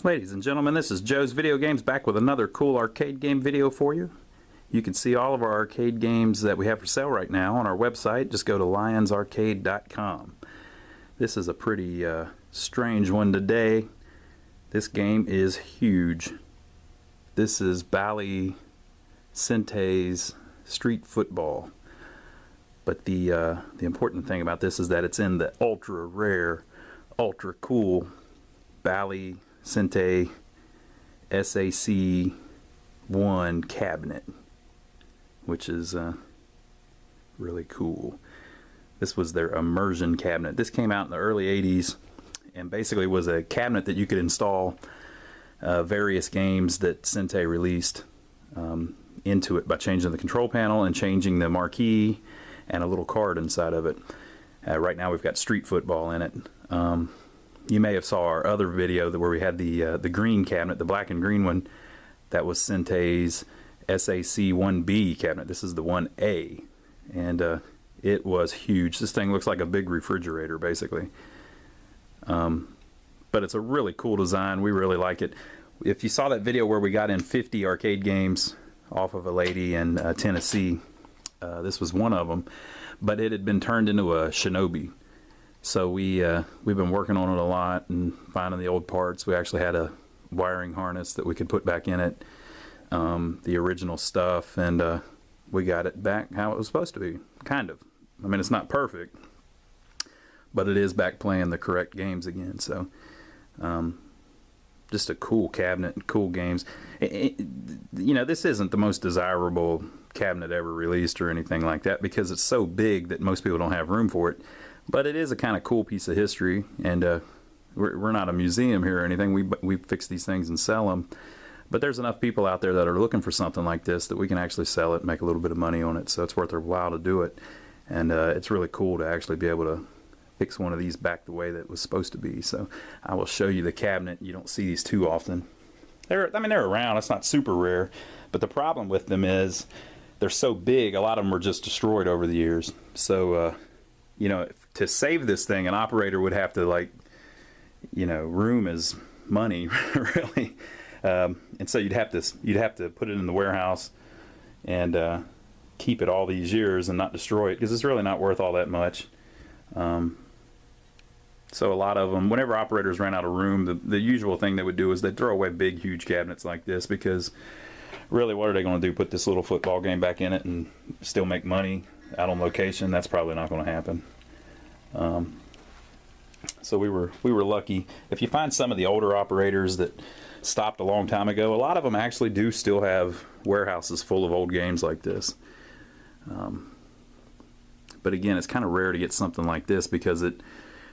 Ladies and gentlemen, this is Joe's Video Games back with another cool arcade game video for you. You can see all of our arcade games that we have for sale right now on our website. Just go to lionsarcade.com. This is a pretty strange one today. This game is huge. This is Bally Sente's Street Football. But the important thing about this is that it's in the ultra rare, ultra cool Bally Sente SAC-1 cabinet, which is really cool. This was their immersion cabinet. This came out in the early 80s and basically was a cabinet that you could install various games that Sente released into it by changing the control panel and changing the marquee and a little card inside of it. Right now we've got Street Football in it. You may have saw our other video where we had the green cabinet, the black and green one. That was Sente's SAC-1B cabinet. This is the 1A, and it was huge. This thing looks like a big refrigerator, basically. But it's a really cool design. We really like it. If you saw that video where we got in 50 arcade games off of a lady in Tennessee, this was one of them. But it had been turned into a Shinobi. So we've been working on it a lot and finding the old parts. We actually had a wiring harness that we could put back in it, the original stuff, and we got it back how it was supposed to be, kind of. I mean, it's not perfect, but it is back playing the correct games again. So just a cool cabinet, cool games. You know, this isn't the most desirable cabinet ever released or anything like that because it's so big that most people don't have room for it. But it is a kind of cool piece of history, and we're not a museum here or anything. We fix these things and sell them. But there's enough people out there that are looking for something like this that we can actually sell it and make a little bit of money on it. So it's worth their while to do it. And it's really cool to actually be able to fix one of these back the way that it was supposed to be. So I will show you the cabinet. You don't see these too often. They're around. It's not super rare. But the problem with them is they're so big, a lot of them were just destroyed over the years. So, you know, to save this thing, an operator would have to, like, you know, room is money, really. And so you'd have to put it in the warehouse and keep it all these years and not destroy it because it's really not worth all that much. So a lot of them, whenever operators ran out of room, the usual thing they would do is they'd throw away big, huge cabinets like this because really, what are they going to do? Put this little football game back in it and still make money out on location? That's probably not going to happen. So we were lucky. If you find some of the older operators that stopped a long time ago, a lot of them actually do still have warehouses full of old games like this. But again, it's kind of rare to get something like this because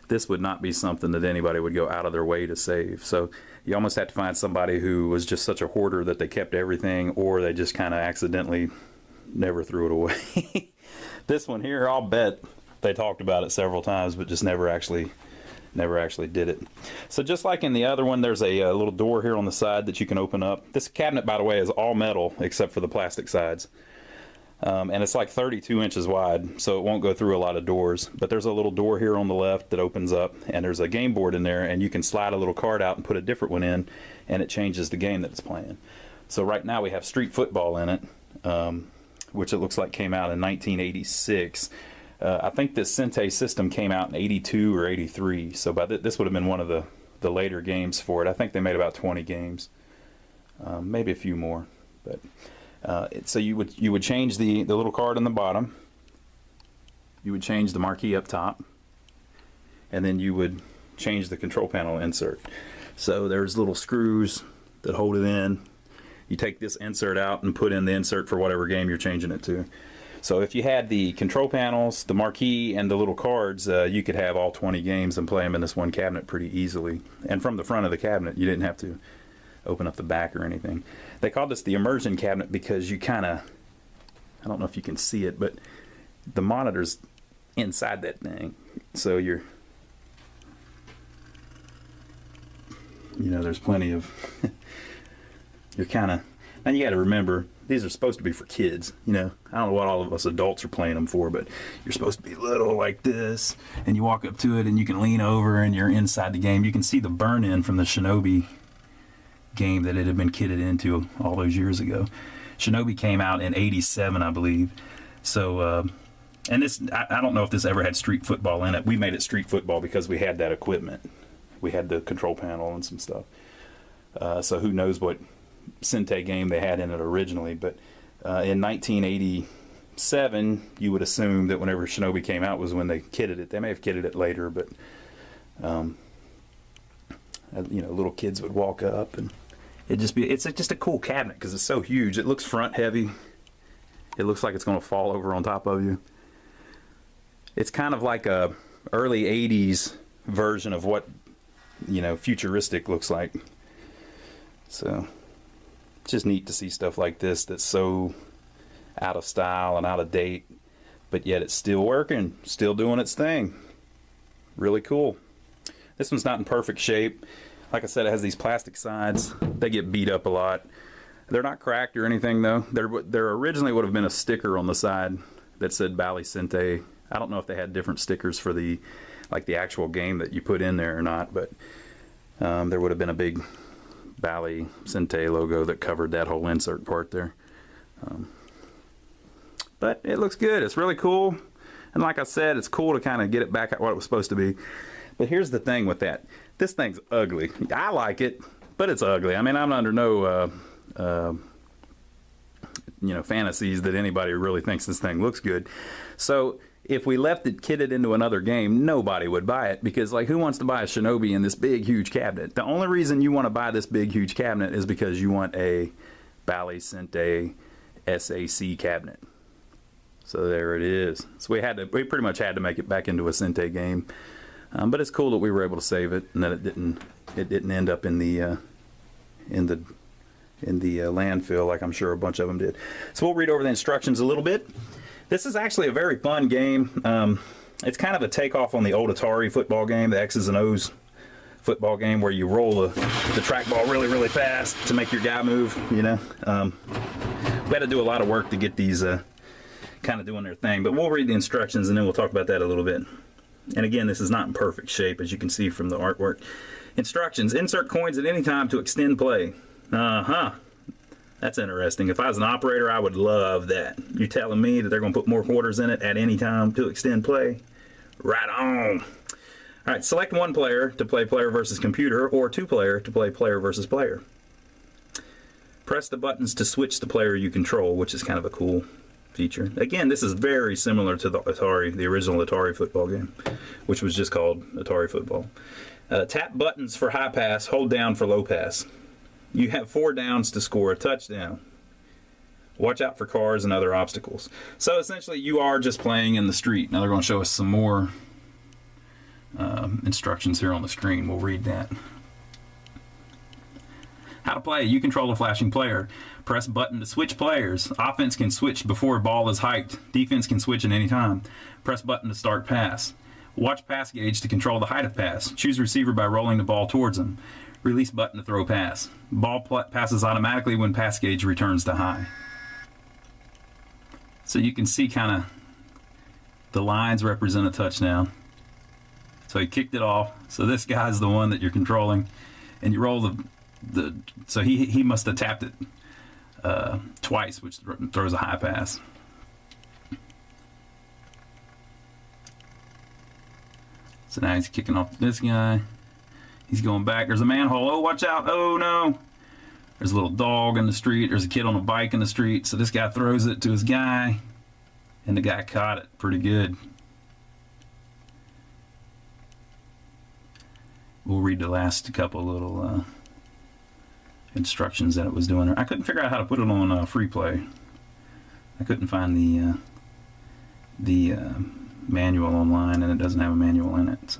this would not be something that anybody would go out of their way to save. So you almost have to find somebody who was just such a hoarder that they kept everything, or they just kind of accidentally never threw it away. This one here, I'll bet they talked about it several times, but just never actually did it. So just like in the other one, there's a little door here on the side that you can open up. This cabinet, by the way, is all metal except for the plastic sides. And it's like 32 inches wide, so it won't go through a lot of doors. But there's a little door here on the left that opens up, and there's a game board in there, and you can slide a little card out and put a different one in, and it changes the game that it's playing. So right now we have Street Football in it, which it looks like came out in 1986. I think this Sente system came out in 82 or 83, so by this would have been one of the later games for it. I think they made about 20 games, maybe a few more. But so you would change the little card on the bottom, you would change the marquee up top, and then you would change the control panel insert. So there's little screws that hold it in. You take this insert out and put in the insert for whatever game you're changing it to. So if you had the control panels, the marquee, and the little cards, you could have all 20 games and play them in this one cabinet pretty easily. And from the front of the cabinet, you didn't have to open up the back or anything. They called this the immersion cabinet because you kind of, I don't know if you can see it, but the monitor's inside that thing. So you're, you know, there's plenty of, you're kind of, and you got to remember, these are supposed to be for kids, you know. I don't know what all of us adults are playing them for, but you're supposed to be little like this, and you walk up to it and you can lean over and you're inside the game. You can see the burn-in from the Shinobi game that it had been kitted into all those years ago. Shinobi came out in '87, I believe. So, and this, I don't know if this ever had street football in it. We made it street football because we had that equipment. We had the control panel and some stuff. So who knows what Sente game they had in it originally. But in 1987, you would assume that whenever Shinobi came out was when they kitted it. They may have kitted it later, but you know, little kids would walk up and it's just a cool cabinet because it's so huge. It looks front heavy. It looks like it's going to fall over on top of you. It's kind of like a early 80s version of what, you know, futuristic looks like. So it's just neat to see stuff like this that's so out of style and out of date, but yet it's still working, still doing its thing. Really cool. This one's not in perfect shape. Like I said, it has these plastic sides. They get beat up a lot. They're not cracked or anything though. There originally would have been a sticker on the side that said Bally Sente. I don't know if they had different stickers for the actual game that you put in there or not, but there would have been a big Bally Sente logo that covered that whole insert part there. But it looks good. It's really cool. And like I said, it's cool to kind of get it back at what it was supposed to be. But here's the thing with that. This thing's ugly. I like it, but it's ugly. I mean, I'm under no you know, fantasies that anybody really thinks this thing looks good. So if we left it kitted into another game, nobody would buy it because, like, who wants to buy a Shinobi in this big, huge cabinet? The only reason you want to buy this big, huge cabinet is because you want a Bally Sente SAC cabinet. So there it is. So we pretty much had to make it back into a Sente game. But it's cool that we were able to save it and that it didn't end up in the landfill like I'm sure a bunch of them did. So we'll read over the instructions a little bit. This is actually a very fun game. It's kind of a takeoff on the old Atari football game, the X's and O's football game, where you roll the trackball really, really fast to make your guy move, you know. We had to do a lot of work to get these kind of doing their thing, but we'll read the instructions and then we'll talk about that a little bit. And again, this is not in perfect shape, as you can see from the artwork. Instructions: insert coins at any time to extend play. That's interesting. If I was an operator, I would love that. You're telling me that they're going to put more quarters in it at any time to extend play? Right on. All right, select one player to play player versus computer, or two player to play player versus player. Press the buttons to switch the player you control, which is kind of a cool feature. Again, this is very similar to the Atari, the original Atari football game, which was just called Atari Football. Tap buttons for high pass, hold down for low pass. You have 4 downs to score a touchdown. Watch out for cars and other obstacles. So essentially you are just playing in the street. Now they're going to show us some more instructions here on the screen. We'll read that. How to play. You control the flashing player. Press button to switch players. Offense can switch before a ball is hiked. Defense can switch at any time. Press button to start pass. Watch pass gauge to control the height of pass. Choose receiver by rolling the ball towards him. Release button to throw pass. Ball passes automatically when pass gauge returns to high. So you can see kind of the lines represent a touchdown. So he kicked it off. So this guy's the one that you're controlling. And you roll so he must have tapped it twice, which throws a high pass. So now he's kicking off this guy. He's going back. There's a manhole. Oh, watch out. Oh, no. There's a little dog in the street. There's a kid on a bike in the street. So this guy throws it to his guy, and the guy caught it pretty good. We'll read the last couple little instructions that it was doing. I couldn't figure out how to put it on free play. I couldn't find the manual online, and it doesn't have a manual in it.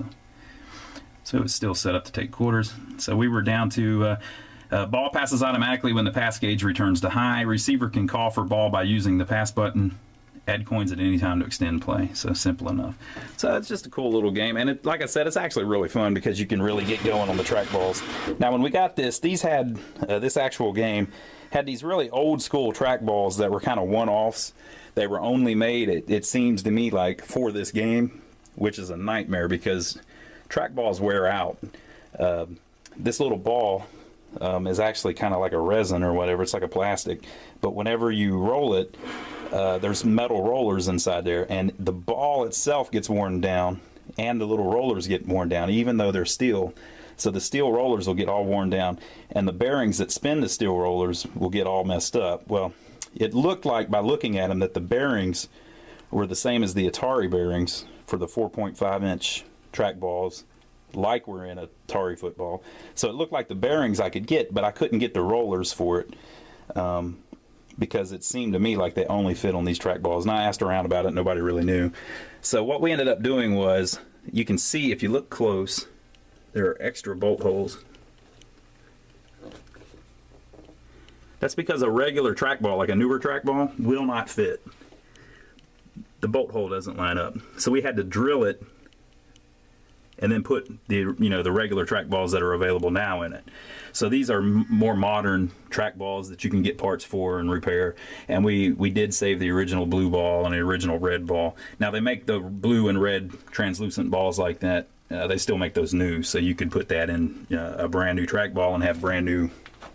So it's still set up to take quarters. So we were down to ball passes automatically when the pass gauge returns to high. Receiver can call for ball by using the pass button. Add coins at any time to extend play. So simple enough. So it's just a cool little game. And like I said, it's actually really fun because you can really get going on the trackballs. Now when we got this, these had, this actual game had these really old school trackballs that were kind of one-offs. They were only made, it seems to me, like for this game, which is a nightmare because trackballs wear out. This little ball is actually kind of like a resin or whatever. It's like a plastic. But whenever you roll it, there's metal rollers inside there, and the ball itself gets worn down, and the little rollers get worn down, even though they're steel. So the steel rollers will get all worn down, and the bearings that spin the steel rollers will get all messed up. Well, it looked like, by looking at them, that the bearings were the same as the Atari bearings for the 4.5-inch trackballs, like we're in a Atari football. So it looked like the bearings I could get, but I couldn't get the rollers for it, because it seemed to me like they only fit on these trackballs. And I asked around about it, nobody really knew. So what we ended up doing was, you can see if you look close, there are extra bolt holes. That's because a regular trackball, like a newer trackball, will not fit. The bolt hole doesn't line up. So we had to drill it and then put the the regular trackballs that are available now in it. So these are more modern trackballs that you can get parts for and repair. And we did save the original blue ball and the original red ball. Now they make the blue and red translucent balls like that. They still make those new, so you could put that in a brand new trackball and have brand new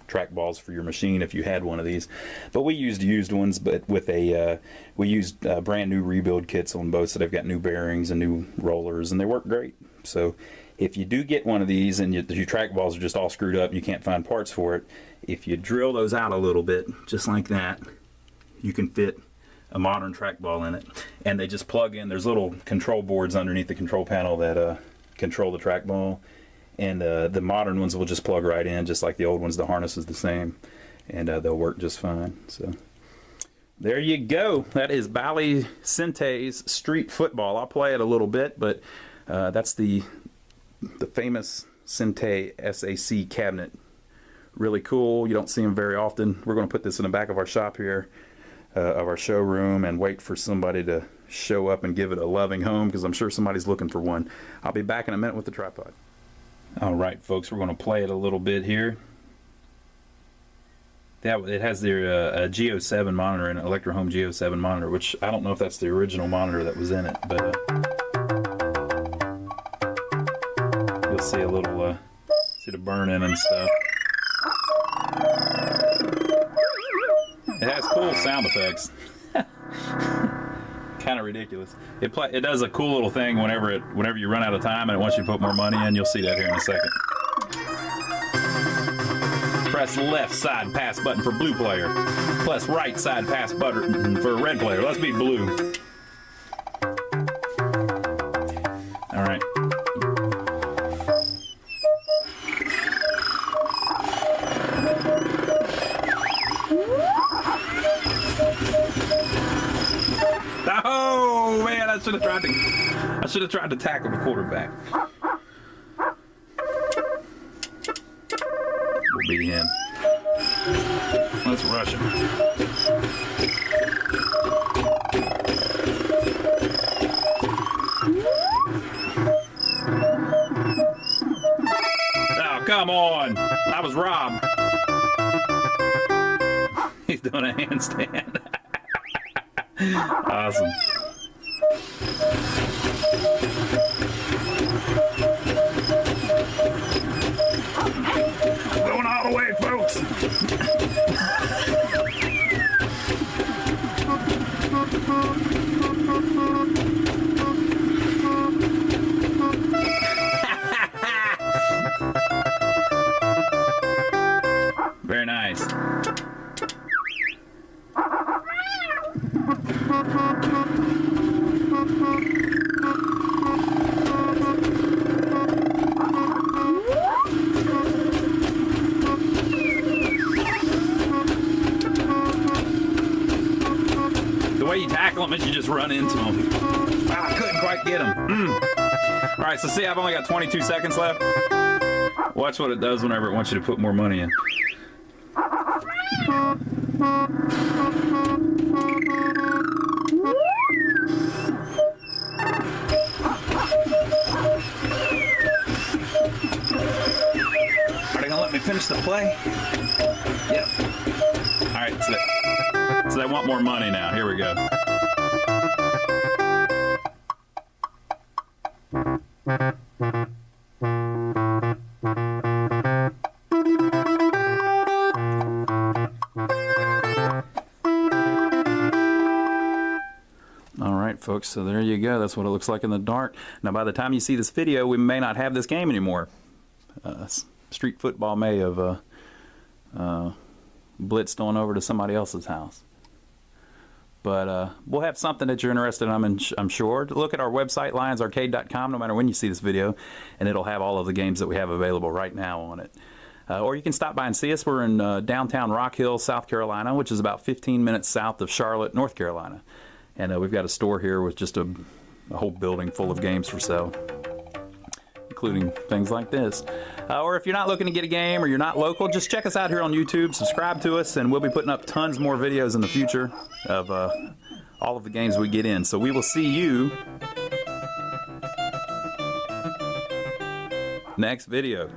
trackballs for your machine if you had one of these. But we used used ones, but with we used brand new rebuild kits on both, so they've got new bearings and new rollers, and they work great. So if you do get one of these and your trackballs are just all screwed up, you can't find parts for it, if you drill those out a little bit, just like that, you can fit a modern trackball in it. And they just plug in. There's little control boards underneath the control panel that control the trackball. And the modern ones will just plug right in, just like the old ones. The harness is the same, and they'll work just fine. So there you go. That is Bally Sente's Street Football. I'll play it a little bit, but that's the famous Sente SAC cabinet. Really cool. You don't see them very often. We're going to put this in the back of our shop here, of our showroom, and wait for somebody to show up and give it a loving home, because I'm sure somebody's looking for one. I'll be back in a minute with the tripod. Alright folks, we're going to play it a little bit here. It has their G07 monitor in it, Electro Home G07 monitor, which I don't know if that's the original monitor that was in it, but you'll see a little, see the burn-in and stuff. It has cool sound effects. Kind of ridiculous. It does a cool little thing whenever you run out of time and it wants you to put more money in. You'll see that here in a second. Press left side pass button for blue player. Press right side pass button for red player. Let's be blue. All right. Oh man, I should have tried to tackle the quarterback. We'll beat him. Let's rush him. Oh, come on. I was robbed. He's doing a handstand. Awesome. Going all the way, folks. Very nice. The way you tackle them is you just run into them. Ah, I couldn't quite get them. All right, so see, I've only got 22 seconds left. Watch what it does whenever it wants you to put more money in. Are they gonna let me finish the play? Yep. All right, so they want more money now. Here we go. folks, so there you go. That's what it looks like in the dark. Now, by the time you see this video, we may not have this game anymore. Street football may have blitzed on over to somebody else's house. But we'll have something that you're interested in, I'm sure. Look at our website, lionsarcade.com, no matter when you see this video, and it'll have all of the games that we have available right now on it. Or you can stop by and see us. We're in downtown Rock Hill, South Carolina, which is about 15 minutes south of Charlotte, North Carolina. And we've got a store here with just a whole building full of games for sale, including things like this. Or if you're not looking to get a game or you're not local, just check us out here on YouTube, subscribe to us, and we'll be putting up tons more videos in the future of all of the games we get in. So we will see you next video.